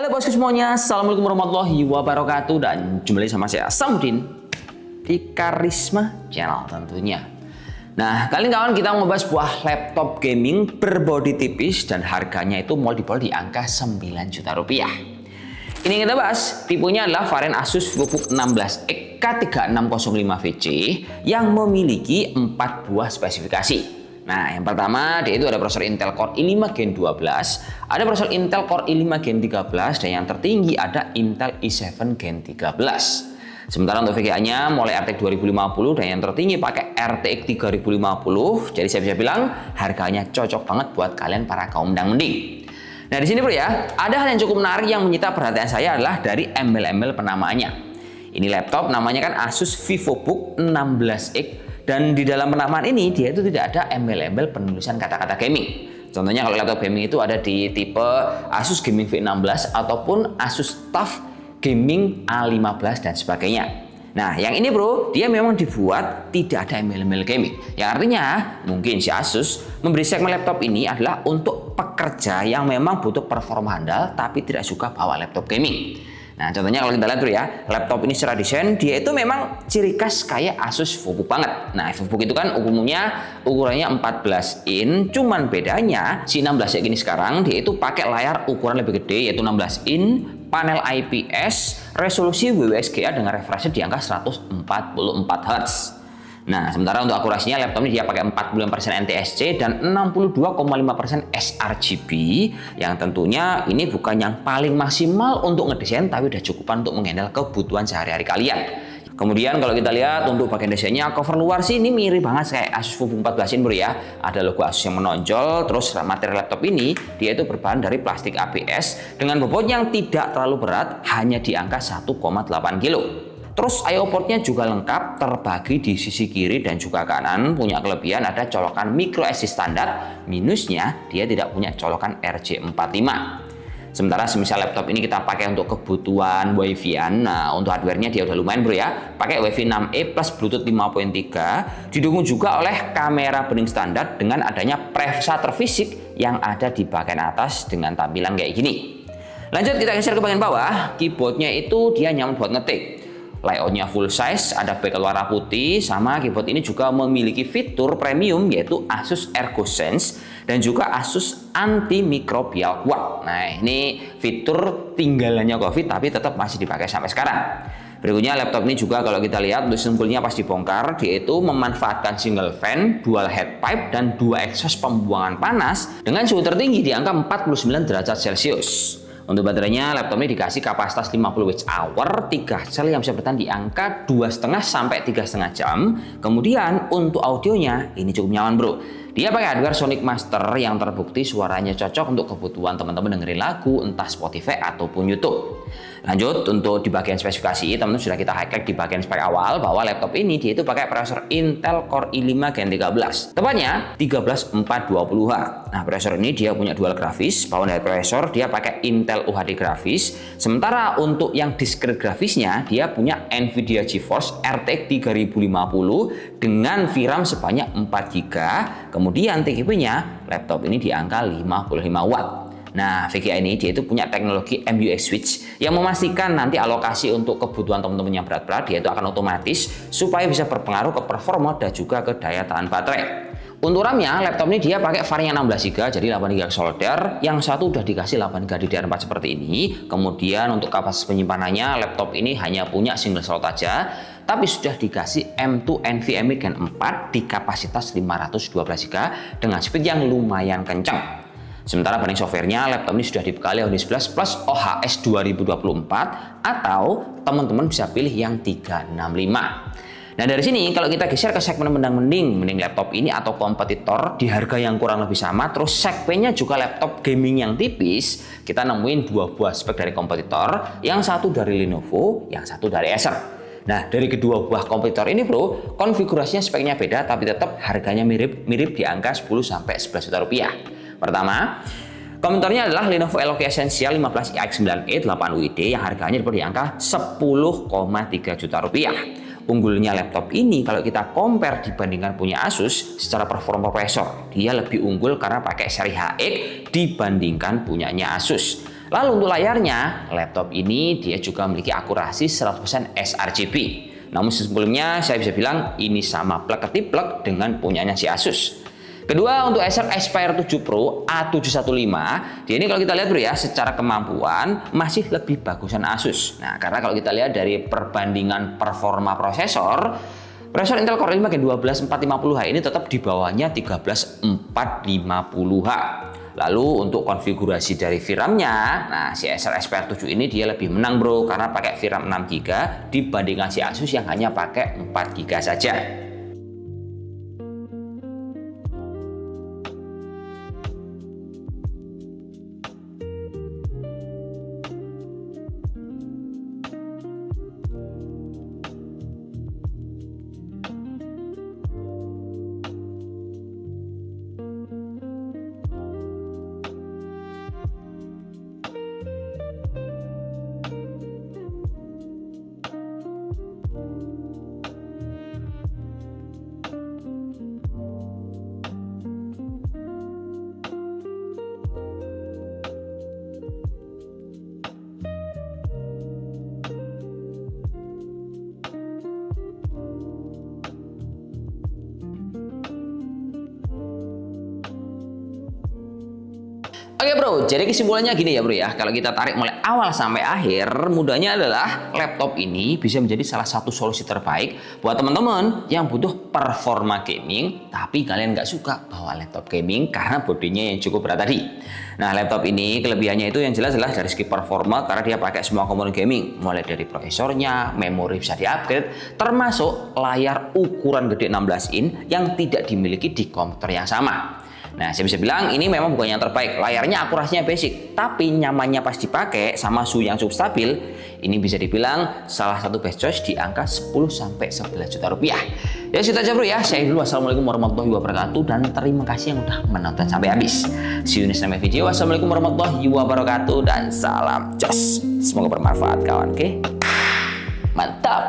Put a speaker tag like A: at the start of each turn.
A: Halo bosku semuanya, Assalamualaikum warahmatullahi wabarakatuh. Dan jumpa lagi sama saya Samudin di Karisma Channel tentunya. Nah, kali ini kawan kita mau bahas sebuah laptop gaming berbodi tipis dan harganya itu mulai di angka 9 juta rupiah. Ini yang kita bahas, tipenya adalah varian Asus VivoBook 16X K3605VC yang memiliki 4 buah spesifikasi. Nah, yang pertama dia itu ada prosesor Intel Core i5 Gen 12, ada prosesor Intel Core i5 Gen 13, dan yang tertinggi ada Intel i7 Gen 13. Sementara untuk VGA-nya mulai RTX 2050 dan yang tertinggi pakai RTX 3050. Jadi saya bisa bilang harganya cocok banget buat kalian para kaum dang mending. Nah, di sini bro ya, ada hal yang cukup menarik yang menyita perhatian saya adalah dari embel-embel penamaannya. Ini laptop namanya kan Asus VivoBook 16X. Dan di dalam penamaan ini dia itu tidak ada embel-embel penulisan kata-kata gaming. Contohnya kalau laptop gaming itu ada di tipe Asus Gaming V16 ataupun Asus TUF Gaming A15 dan sebagainya. Nah, yang ini bro, dia memang dibuat tidak ada embel-embel gaming. Yang artinya mungkin si Asus memberi segmen laptop ini adalah untuk pekerja yang memang butuh performa handal tapi tidak suka bawa laptop gaming. Nah, contohnya kalau kita lihat dulu ya, laptop ini secara desain dia itu memang ciri khas kayak Asus VivoBook banget. Nah, VivoBook itu kan umumnya ukurannya 14 in, cuman bedanya si 16 ini sekarang dia itu pakai layar ukuran lebih gede yaitu 16 in, panel IPS, resolusi WWSGA dengan refresh di angka 144 Hz. Nah, sementara untuk akurasinya laptop ini dia pakai 45% NTSC dan 62,5% sRGB yang tentunya ini bukan yang paling maksimal untuk ngedesain tapi udah cukupan untuk menghandle kebutuhan sehari-hari kalian. Kemudian kalau kita lihat untuk bagian desainnya, cover luar sih ini mirip banget kayak Asus VivoBook 14 in bro ya. Ada logo Asus yang menonjol, terus material laptop ini dia itu berbahan dari plastik ABS dengan bobot yang tidak terlalu berat, hanya di angka 1,8 kg. Terus I/O portnya juga lengkap, terbagi di sisi kiri dan juga kanan. Punya kelebihan ada colokan micro SD standar, minusnya dia tidak punya colokan RJ45. Sementara semisal laptop ini kita pakai untuk kebutuhan wifi-an, nah untuk hardware-nya dia udah lumayan bro ya. Pakai Wi-Fi 6E plus Bluetooth 5.3, didukung juga oleh kamera bening standar dengan adanya presator fisik yang ada di bagian atas dengan tampilan kayak gini. Lanjut kita geser ke bagian bawah, keyboardnya itu dia nyaman buat ngetik. Layoutnya full size, ada bezel warna putih, sama keyboard ini juga memiliki fitur premium yaitu Asus ErgoSense dan juga Asus Antimicrobial Quad. Nah, ini fitur tinggalannya COVID tapi tetap masih dipakai sampai sekarang. Berikutnya laptop ini juga kalau kita lihat untuk simpulnya pas dibongkar, dia itu memanfaatkan single fan, dual head pipe, dan 2 exhaust pembuangan panas dengan suhu tertinggi di angka 49 derajat Celcius. Untuk baterainya, laptop ini dikasih kapasitas 50 Wh, 3 sel yang bisa bertahan di angka 2,5 sampai 3,5 jam. Kemudian untuk audionya, ini cukup nyaman bro. Dia pakai hardware Sonic Master yang terbukti suaranya cocok untuk kebutuhan teman-teman dengerin lagu, entah Spotify ataupun YouTube. Lanjut, untuk di bagian spesifikasi, teman-teman sudah kita highlight di bagian spek awal bahwa laptop ini dia itu pakai prosesor Intel Core i5 Gen 13. Tepatnya 13420H. Nah, prosesor ini dia punya dual grafis, bawaan dari prosesor dia pakai Intel UHD grafis. Sementara untuk yang discrete grafisnya, dia punya Nvidia GeForce RTX 3050 dengan VRAM sebanyak 4GB. Kemudian TGP-nya laptop ini di angka 55 Watt. Nah, VGA ini dia itu punya teknologi MUX switch yang memastikan nanti alokasi untuk kebutuhan teman-teman yang berat-berat dia itu akan otomatis supaya bisa berpengaruh ke performa dan juga ke daya tahan baterai. Untuk RAM-nya, laptop ini dia pakai varian 16GB, jadi 8GB solder, yang satu udah dikasih 8GB DDR4 seperti ini. Kemudian untuk kapasitas penyimpanannya, laptop ini hanya punya single slot aja, tapi sudah dikasih M2 NVMe Gen 4 di kapasitas 512GB dengan speed yang lumayan kencang. Sementara banding softwarenya, laptop ini sudah dibekali Windows 11 plus OHS 2024 atau teman-teman bisa pilih yang 365. Nah, dari sini kalau kita geser ke segmen mending laptop ini atau kompetitor di harga yang kurang lebih sama, terus segmennya juga laptop gaming yang tipis, kita nemuin 2 buah spek dari kompetitor, yang satu dari Lenovo, yang satu dari Acer. Nah, dari kedua buah kompetitor ini bro, konfigurasinya speknya beda tapi tetap harganya mirip di angka 10-11 juta rupiah. Pertama, kompetitornya adalah Lenovo Legion Essential 15iX9E 8WD yang harganya di angka 10,3 juta rupiah. Unggulnya laptop ini kalau kita compare dibandingkan punya Asus secara performa prosesor, dia lebih unggul karena pakai seri HX dibandingkan punyanya Asus. Lalu untuk layarnya, laptop ini dia juga memiliki akurasi 100% sRGB. Namun sebelumnya saya bisa bilang ini sama plek-ketiplek dengan punyanya si Asus. Kedua, untuk Acer Aspire 7 Pro A715, dia ini kalau kita lihat bro ya, secara kemampuan masih lebih bagusan Asus. Nah, karena kalau kita lihat dari perbandingan performa prosesor Intel Core i5 Gen 12 450H ini tetap di bawahnya 13450H. Lalu untuk konfigurasi dari VRAM-nya, nah si Acer Aspire 7 ini dia lebih menang bro, karena pakai VRAM 6GB dibandingkan si Asus yang hanya pakai 4GB saja. Oke bro, jadi kesimpulannya gini ya bro ya. Kalau kita tarik mulai awal sampai akhir, mudahnya adalah laptop ini bisa menjadi salah satu solusi terbaik buat teman-teman yang butuh performa gaming, tapi kalian nggak suka bawa laptop gaming karena bodinya yang cukup berat tadi. Nah, laptop ini kelebihannya itu yang jelas-jelas dari segi performa karena dia pakai semua komponen gaming, mulai dari prosesornya, memori bisa di-upgrade, termasuk layar ukuran gede 16 in yang tidak dimiliki di komputer yang sama. Nah, saya bisa bilang ini memang bukan yang terbaik. Layarnya akurasinya basic, tapi nyamannya pas dipakai sama suhu yang cukup stabil, ini bisa dibilang salah satu best choice di angka 10–11 juta rupiah. Ya, segitu aja bro ya. Saya dulu. Wassalamualaikum warahmatullahi wabarakatuh dan terima kasih yang udah menonton sampai habis. See you next video. Wassalamualaikum warahmatullahi wabarakatuh dan salam jos. Semoga bermanfaat kawan, oke? Mantap.